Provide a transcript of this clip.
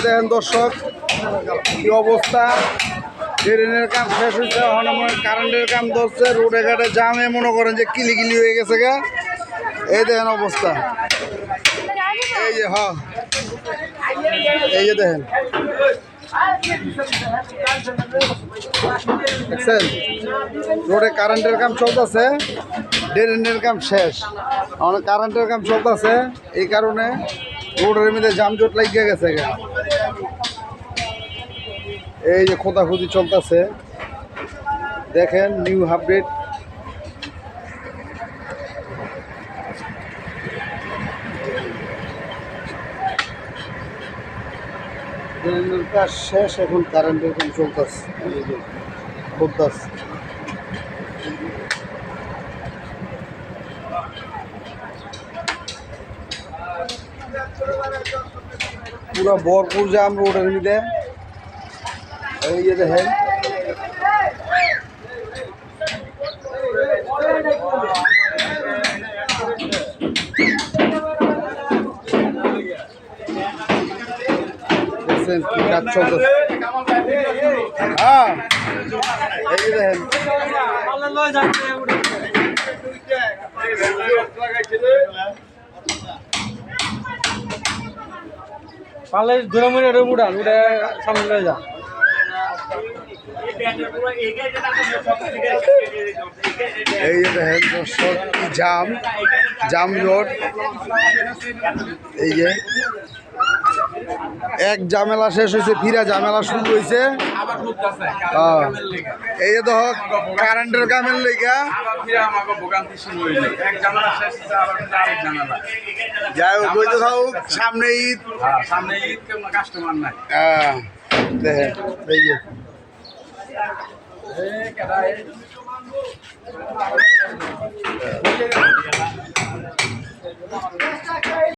দেখেন দর্শক কি অবস্থা, ট্রেনের কাম শেষ হয়েছে, কারেন্টের কাম ধরছে, রোডে ঘাটে জামে মনে করেন যে কিলিকিলি হয়ে গেছে গা। এই দেখেন অবস্থা, এই যে এই যে দেখেন দেখছেন রোডে কারেন্টের কাম চলতেছে, ড্রেনের কাম শেষ, আমাদের কারেন্টের কাম চলতেছে, এই কারণে রোডের মধ্যে জামজট লাগিয়ে গেছে গা। এই যে খোঁজাখুঁজি চলতেছে, দেখেন নিউ আপডেট। ড্রেনের কাজ শেষ, এখন কারেন্টের কাম চলতেছে, এই যে খোঁজতেছে। পুরা ভরপুর জাম রোডের মধ্যে, এই যে দেখেন দেখছেন কি কাজ চলতেছে। হ্যাঁ এই যে দেখেন পালে ধরে মরে উড়ান উড়ে সামনে লয়ে যা। এই যে দেখেন দর্শক কি জাম রোড, এই যে এক ঝামেলা শেষ হয়েছে, ফিরা ঝামেলা শুরু হয়েছে। এই যে দেখো কারেন্টের কামের লেগা যাই হোক, বইতে থাকুক, সামনে ঈদ, কাস্টমার নাই। দেখেন এই যে